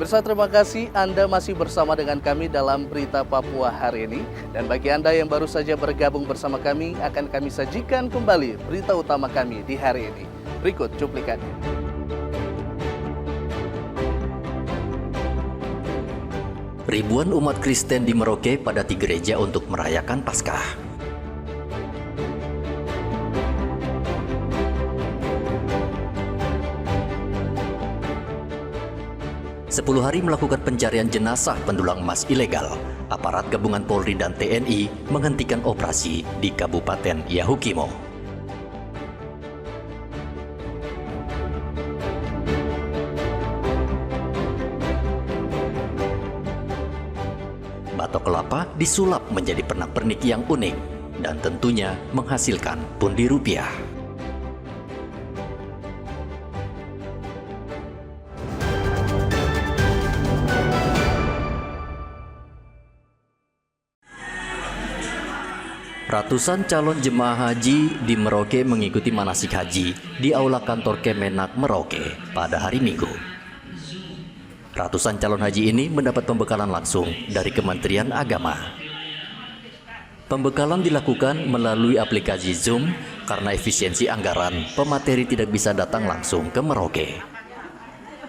Pemirsa, terima kasih Anda masih bersama dengan kami dalam Berita Papua hari ini. Dan bagi Anda yang baru saja bergabung bersama kami, akan kami sajikan kembali berita utama kami di hari ini. Berikut cuplikannya. Ribuan umat Kristen di Merauke padati gereja untuk merayakan Paskah. 10 hari melakukan pencarian jenazah pendulang emas ilegal, aparat gabungan Polri dan TNI menghentikan operasi di Kabupaten Yahukimo. Batok kelapa disulap menjadi pernak-pernik yang unik dan tentunya menghasilkan pundi rupiah. Ratusan calon jemaah haji di Merauke mengikuti manasik haji di Aula Kantor Kemenak Merauke pada hari Minggu. Ratusan calon haji ini mendapat pembekalan langsung dari Kementerian Agama. Pembekalan dilakukan melalui aplikasi Zoom karena efisiensi anggaran, pemateri tidak bisa datang langsung ke Merauke.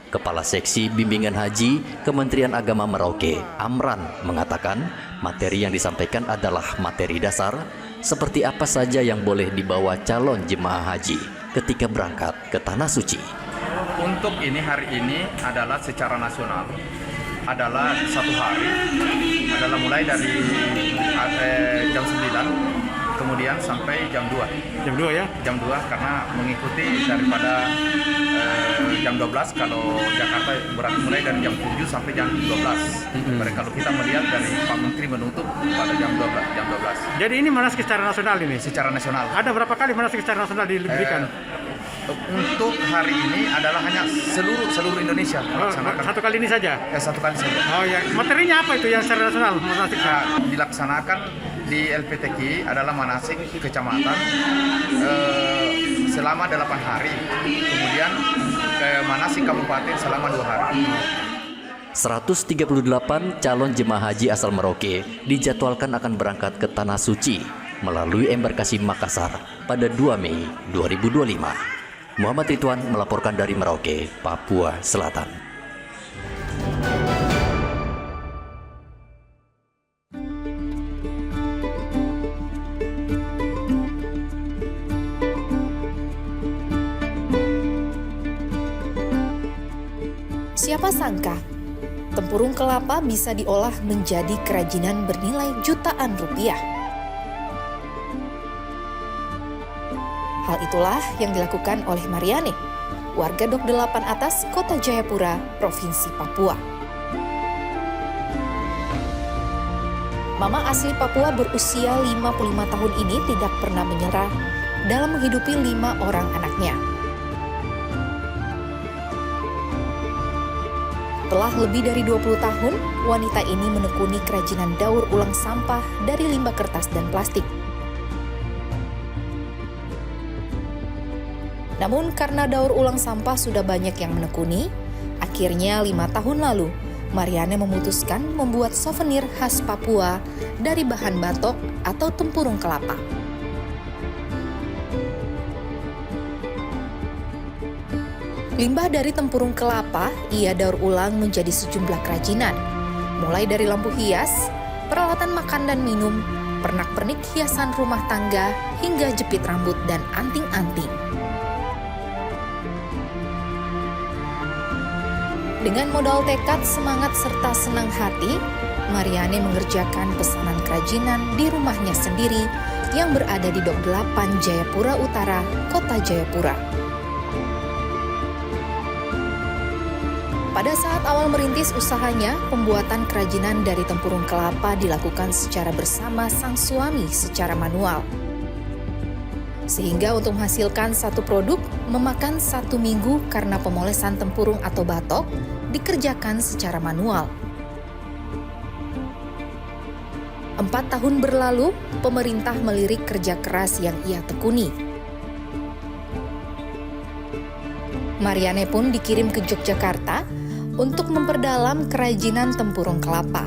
Kepala Seksi Bimbingan Haji Kementerian Agama Merauke, Amran, mengatakan materi yang disampaikan adalah materi dasar seperti apa saja yang boleh dibawa calon jemaah haji ketika berangkat ke Tanah Suci. Untuk ini hari ini adalah secara nasional, adalah satu hari, adalah mulai dari jam 9 kemudian sampai jam 2. Jam 2 ya? Jam 2 karena mengikuti daripada jam 12 kalau Jakarta berarti mulai dari jam 7 sampai jam 12. Kalau kita melihat dari Pak Menteri menutup pada jam 12. Jadi ini manasik secara nasional ini? Secara nasional. Ada berapa kali manasik secara nasional diberikan? Untuk hari ini adalah hanya seluruh Indonesia. Satu kali ini saja? Satu kali saja. Oh ya, materinya apa itu yang secara nasional manasiknya? Dilaksanakan di LPTK adalah manasik kecamatan selama 8 hari, kemudian manasik kabupaten selama 2 hari. 138 calon jemaah haji asal Merauke dijadwalkan akan berangkat ke Tanah Suci melalui embarkasi Makassar pada 2 Mei 2025. Muhammad Ridwan melaporkan dari Merauke, Papua Selatan. Siapa sangka, tempurung kelapa bisa diolah menjadi kerajinan bernilai jutaan rupiah. Hal itulah yang dilakukan oleh Mariane, warga Dok 8 Atas, Kota Jayapura, Provinsi Papua. Mama asli Papua berusia 55 tahun ini tidak pernah menyerah dalam menghidupi 5 orang anaknya. Setelah lebih dari 20 tahun, wanita ini menekuni kerajinan daur ulang sampah dari limbah kertas dan plastik. Namun karena daur ulang sampah sudah banyak yang menekuni, akhirnya 5 tahun lalu, Mariane memutuskan membuat souvenir khas Papua dari bahan batok atau tempurung kelapa. Limbah dari tempurung kelapa ia daur ulang menjadi sejumlah kerajinan, mulai dari lampu hias, peralatan makan dan minum, pernak-pernik hiasan rumah tangga, hingga jepit rambut dan anting-anting. Dengan modal tekad, semangat, serta senang hati, Mariane mengerjakan pesanan kerajinan di rumahnya sendiri yang berada di Dok 8 Jayapura Utara, Kota Jayapura. Pada saat awal merintis usahanya, pembuatan kerajinan dari tempurung kelapa dilakukan secara bersama sang suami secara manual. Sehingga untuk menghasilkan satu produk memakan 1 minggu karena pemolesan tempurung atau batok dikerjakan secara manual. 4 tahun berlalu, pemerintah melirik kerja keras yang ia tekuni. Mariane pun dikirim ke Yogyakarta untuk memperdalam kerajinan tempurung kelapa.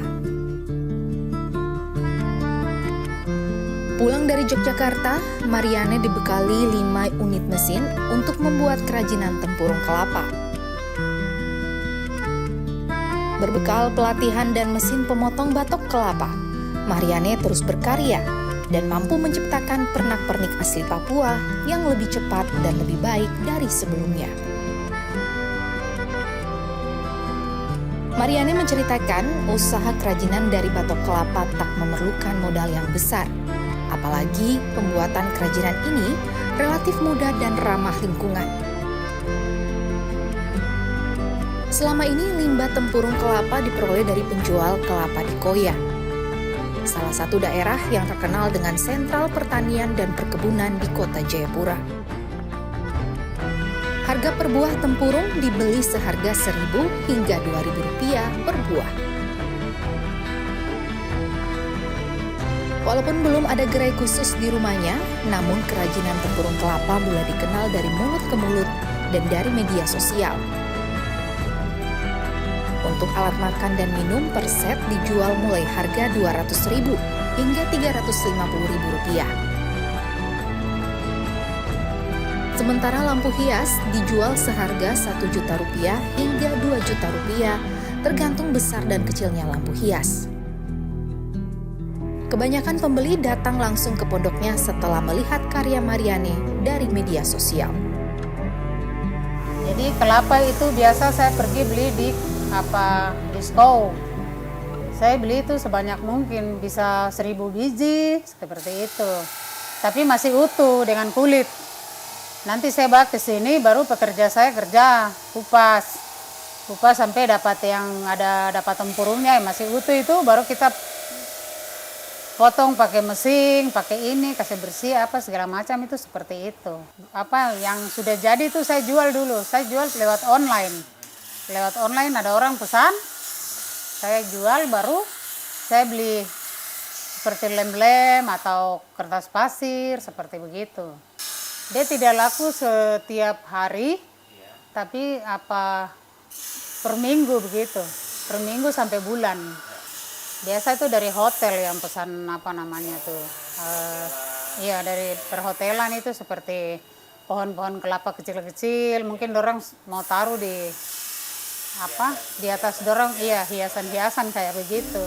Pulang dari Yogyakarta, Mariane dibekali 5 unit mesin untuk membuat kerajinan tempurung kelapa. Berbekal pelatihan dan mesin pemotong batok kelapa, Mariane terus berkarya dan mampu menciptakan pernak-pernik asli Papua yang lebih cepat dan lebih baik dari sebelumnya. Mariane menceritakan usaha kerajinan dari batok kelapa tak memerlukan modal yang besar. Apalagi pembuatan kerajinan ini relatif mudah dan ramah lingkungan. Selama ini limbah tempurung kelapa diperoleh dari penjual kelapa di Koya, salah satu daerah yang terkenal dengan sentral pertanian dan perkebunan di kota Jayapura. Harga per buah tempurung dibeli seharga Rp1.000 hingga Rp2.000 per buah. Walaupun belum ada gerai khusus di rumahnya, namun kerajinan tempurung kelapa mulai dikenal dari mulut ke mulut dan dari media sosial. Untuk alat makan dan minum per set dijual mulai harga Rp200.000 hingga Rp350.000. Sementara lampu hias dijual seharga Rp1 juta hingga Rp2 juta tergantung besar dan kecilnya lampu hias. Kebanyakan pembeli datang langsung ke pondoknya setelah melihat karya Mariane dari media sosial. Jadi kelapa itu biasa saya pergi beli di disko. Saya beli itu sebanyak mungkin, bisa 1.000 biji seperti itu. Tapi masih utuh dengan kulit. Nanti saya bawa ke sini, baru pekerja saya kerja kupas sampai dapat tempurungnya yang masih utuh itu, baru kita potong pakai mesin, pakai ini, kasih bersih apa segala macam itu seperti itu. Apa yang sudah jadi itu saya jual dulu. Saya jual lewat online. Lewat online ada orang pesan, saya jual, baru saya beli seperti lem-lem atau kertas pasir seperti begitu. Dia tidak laku setiap hari, tapi per minggu begitu, per minggu sampai bulan. Biasa itu dari hotel yang pesan dari perhotelan itu seperti pohon-pohon kelapa kecil-kecil, mungkin dorang mau taruh di atas dorang, hiasan-hiasan kayak begitu.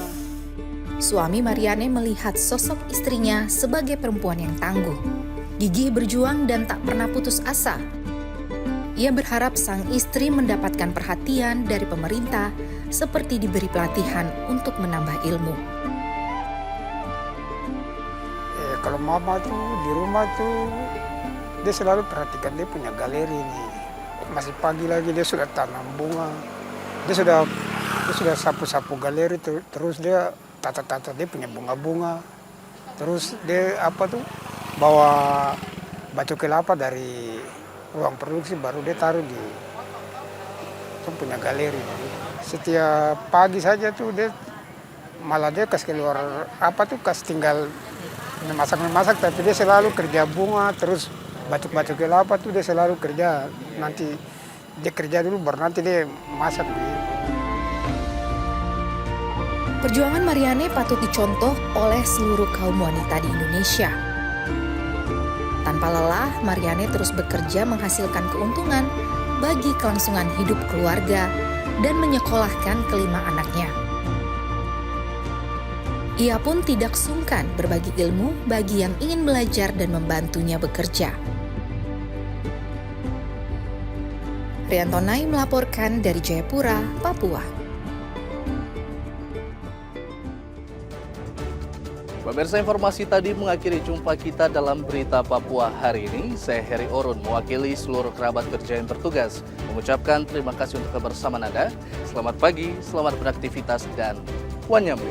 Suami Mariane melihat sosok istrinya sebagai perempuan yang tangguh, gigih berjuang dan tak pernah putus asa. Ia berharap sang istri mendapatkan perhatian dari pemerintah seperti diberi pelatihan untuk menambah ilmu. Kalau mama tuh di rumah tuh dia selalu perhatikan dia punya galeri nih. Masih pagi lagi dia sudah tanam bunga. Dia sudah sapu-sapu galeri terus dia tata-tata dia punya bunga-bunga. Terus dia bawa batu kelapa dari ruang produksi baru dia taruh di punya galeri. Setiap pagi saja tuh dia kasih keluar kasih tinggal memasak, tapi dia selalu kerja bunga, terus batu-batu kelapa tuh dia selalu kerja. Nanti dia kerja dulu baru nanti dia masak. Perjuangan Mariane patut dicontoh oleh seluruh kaum wanita di Indonesia. Tanpa lelah, Mariane terus bekerja menghasilkan keuntungan bagi kelangsungan hidup keluarga dan menyekolahkan kelima anaknya. Ia pun tidak sungkan berbagi ilmu bagi yang ingin belajar dan membantunya bekerja. Riantonai melaporkan dari Jayapura, Papua. Pemirsa, informasi tadi mengakhiri jumpa kita dalam Berita Papua hari ini. Saya Heri Orun, mewakili seluruh kerabat kerja yang bertugas, mengucapkan terima kasih untuk kebersamaan Anda. Selamat pagi, selamat beraktivitas, dan wanyambe.